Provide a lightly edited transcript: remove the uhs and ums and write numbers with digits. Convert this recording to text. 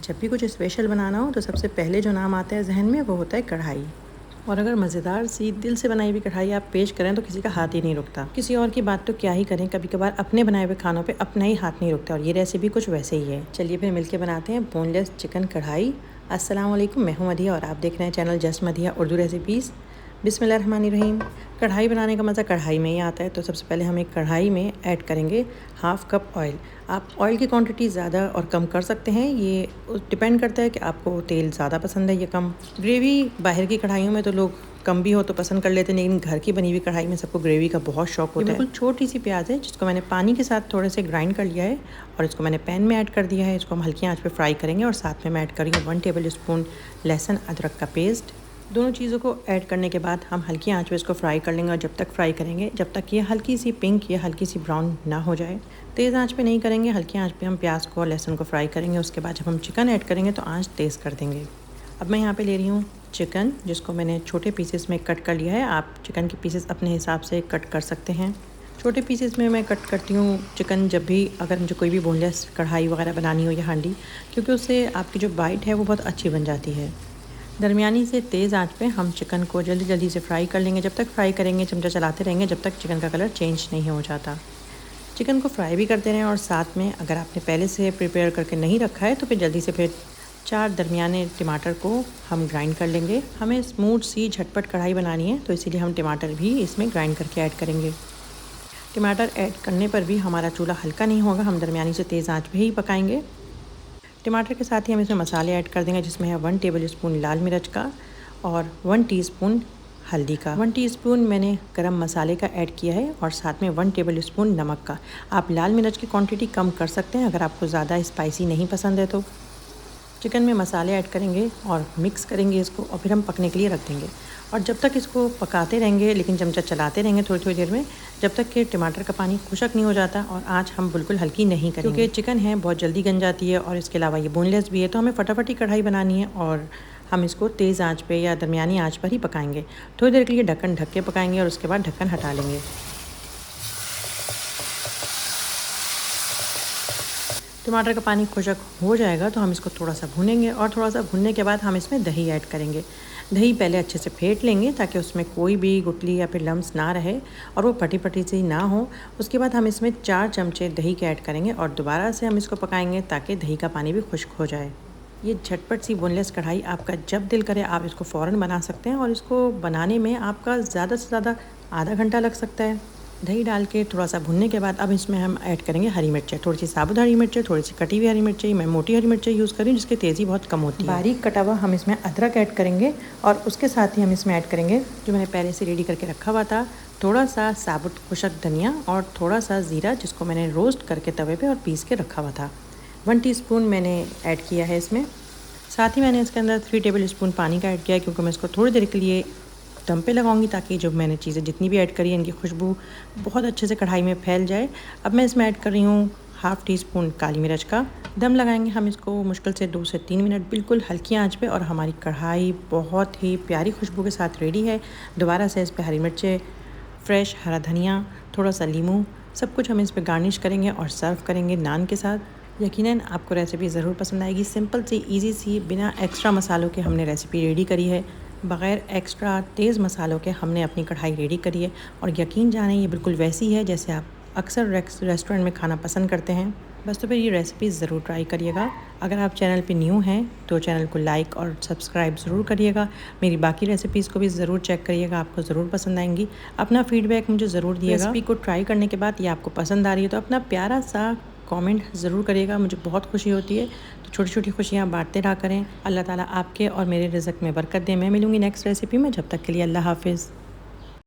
जब भी कुछ स्पेशल बनाना हो तो सबसे पहले जो नाम आता है जहन में वो होता है कढ़ाई। और अगर मज़ेदार सी दिल से बनाई हुई कढ़ाई आप पेश करें तो किसी का हाथ ही नहीं रुकता। किसी और की बात तो क्या ही करें, कभी कभार अपने बनाए हुए खानों पे अपना ही हाथ नहीं रुकता। और ये रेसिपी कुछ वैसे ही है। चलिए फिर मिलके बनाते हैं बोनलेस चिकन कढ़ाई। अस्सलाम वालेकुम, मैं हूँ मदिया और आप देख रहे हैं चैनल जस्ट मदिया उर्दू रेसिपीज़। बिस्मिल्लाहिर्रहमानिर्रहीम। कढ़ाई बनाने का मज़ा कढ़ाई में ही आता है। तो सबसे पहले हम एक कढ़ाई में ऐड करेंगे हाफ़ कप ऑयल। आप ऑयल की क्वांटिटी ज़्यादा और कम कर सकते हैं, ये डिपेंड करता है कि आपको तेल ज़्यादा पसंद है या कम। ग्रेवी बाहर की कढ़ाइयों में तो लोग कम भी हो तो पसंद कर लेते हैं, लेकिन घर की बनी हुई कढ़ाई में सबको ग्रेवी का बहुत शौक होता है। बिल्कुल छोटी सी प्याज है जिसको मैंने पानी के साथ थोड़े से ग्राइंड कर लिया है और इसको मैंने पैन में ऐड कर दिया है। इसको हम हल्की आंच पे फ्राई करेंगे और साथ में मैं ऐड करेंगे 1 टेबल स्पून लहसुन अदरक का पेस्ट। दोनों चीज़ों को ऐड करने के बाद हम हल्की आंच पे इसको फ्राई कर लेंगे और जब तक फ्राई करेंगे जब तक ये हल्की सी पिंक या हल्की सी ब्राउन ना हो जाए। तेज़ आंच पे नहीं करेंगे, हल्की आंच पे हम प्याज को और लहसुन को फ्राई करेंगे। उसके बाद जब हम चिकन ऐड करेंगे तो आंच तेज़ कर देंगे। अब मैं यहाँ पे ले रही हूँ चिकन, जिसको मैंने छोटे पीसेस में कट कर लिया है। आप चिकन के पीसेस अपने हिसाब से कट कर सकते हैं। छोटे पीसेस में मैं कट करती हूँ चिकन जब भी अगर मुझे कोई भी बोनलेस कढ़ाई वगैरह बनानी हो या हांडी, क्योंकि उससे आपकी जो बाइट है वो बहुत अच्छी बन जाती है। दरमियानी से तेज़ आंच पे हम चिकन को जल्दी जल्दी से फ्राई कर लेंगे। जब तक फ्राई करेंगे चमचा चलाते रहेंगे जब तक चिकन का कलर चेंज नहीं हो जाता। चिकन को फ्राई भी करते रहें और साथ में अगर आपने पहले से प्रिपेयर करके नहीं रखा है तो फिर जल्दी से फिर 4 दरमियाने टमाटर को हम ग्राइंड कर लेंगे। हमें स्मूथ सी झटपट कढ़ाई बनानी है तो इसीलिए हम टमाटर भी इसमें ग्राइंड करके ऐड करेंगे। टमाटर ऐड करने पर भी हमारा चूल्हा हल्का नहीं होगा, हम दरमियानी से तेज़ आंच पे ही पकाएंगे। टमाटर के साथ ही हम इसमें मसाले ऐड कर देंगे, जिसमें है 1 टेबल स्पून लाल मिर्च का और 1 टीस्पून हल्दी का। 1 टीस्पून मैंने गरम मसाले का ऐड किया है और साथ में 1 टेबल स्पून नमक का। आप लाल मिर्च की क्वांटिटी कम कर सकते हैं अगर आपको ज़्यादा स्पाइसी नहीं पसंद है तो। चिकन में मसाले ऐड करेंगे और मिक्स करेंगे इसको और फिर हम पकने के लिए रख देंगे। और जब तक इसको पकाते रहेंगे, लेकिन चमचा चलाते रहेंगे थोड़ी थोड़ी देर में, जब तक कि टमाटर का पानी खुशक नहीं हो जाता। और आँच हम बिल्कुल हल्की नहीं करेंगे क्योंकि चिकन है बहुत जल्दी गल जाती है और इसके अलावा ये बोनलेस भी है, तो हमें फटाफट ही कढ़ाई बनानी है और हम इसको तेज़ आंच पे या दरमियानी आंच पर ही पकाएंगे। थोड़ी देर के लिए ढक्कन ढक के पकाएंगे और उसके बाद ढक्कन हटा लेंगे। टमाटर का पानी खुशक हो जाएगा तो हम इसको थोड़ा सा भूनेंगे और थोड़ा सा भुनने के बाद हम इसमें दही ऐड करेंगे। दही पहले अच्छे से फेंट लेंगे ताकि उसमें कोई भी गुठली या फिर लम्स ना रहे और वो फटी फटी सी ना हो। उसके बाद हम इसमें 4 चमचे दही के ऐड करेंगे और दोबारा से हम इसको पकाएंगे ताकि दही का पानी भी खुश्क हो जाए। ये झटपट सी बोनलेस कढ़ाई आपका जब दिल करे आप इसको फ़ौरन बना सकते हैं और इसको बनाने में आपका ज़्यादा से ज़्यादा आधा घंटा लग सकता है। दही डाल के थोड़ा सा भुनने के बाद अब इसमें हम ऐड करेंगे हरी मिर्चें, थोड़ी सी साबुत हरी मिर्चें, थोड़ी सी कटी हुई हरी मिर्चें। मैं मोटी हरी मिर्चें यूज़ करी जिसकी तेज़ी बहुत कम होती है। बारीक कटा हुआ हम इसमें अदरक ऐड करेंगे और उसके साथ ही हम इसमें ऐड करेंगे जो मैंने पहले से रेडी करके रखा हुआ था, थोड़ा सा साबुत खुशक धनिया और थोड़ा सा ज़ीरा, जिसको मैंने रोस्ट करके तवे पर और पीस के रखा हुआ था। 1 टीस्पून मैंने ऐड किया है इसमें। साथ ही मैंने इसके अंदर 3 टेबल स्पून पानी का ऐड किया है क्योंकि मैं इसको थोड़ी देर के लिए दम पे लगाऊंगी ताकि जो मैंने चीज़ें जितनी भी ऐड करी है इनकी खुशबू बहुत अच्छे से कढ़ाई में फैल जाए। अब मैं इसमें ऐड कर रही हूँ हाफ़ टीस्पून काली मिर्च का। दम लगाएंगे हम इसको मुश्किल से 2 से 3 मिनट बिल्कुल हल्की आंच पे और हमारी कढ़ाई बहुत ही प्यारी खुशबू के साथ रेडी है। दोबारा से इस पर हरी मिर्चें, फ्रेश हरा धनिया, थोड़ा सा लीमू, सब कुछ हम इस पर गार्निश करेंगे और सर्व करेंगे नान के साथ। यकीनन आपको रेसिपी ज़रूर पसंद आएगी। सिंपल सी ईजी सी बिना एक्स्ट्रा मसालों के हमने रेसिपी रेडी करी है, बग़ैर एक्स्ट्रा तेज़ मसालों के हमने अपनी कढ़ाई रेडी करी है। और यकीन जाने ये बिल्कुल वैसी है जैसे आप अक्सर रेस्टोरेंट में खाना पसंद करते हैं। बस तो फिर ये रेसिपी ज़रूर ट्राई करिएगा। अगर आप चैनल पे न्यू हैं तो चैनल को लाइक और सब्सक्राइब ज़रूर करिएगा। मेरी बाकी रेसिपीज़ को भी ज़रूर चेक करिएगा, आपको ज़रूर पसंद आएंगी। अपना फीडबैक मुझे ज़रूर दिएगा। रेसिपी को ट्राई करने के बाद ये आपको पसंद आ रही है तो अपना प्यारा सा कमेंट ज़रूर करिएगा, मुझे बहुत खुशी होती है। तो छोटी छोटी खुशियाँ बांटते रहा करें। अल्लाह ताला आपके और मेरे रिज़्क़ में बरकत दे। मैं मिलूँगी नेक्स्ट रेसिपी में, जब तक के लिए अल्लाह हाफ़िज़।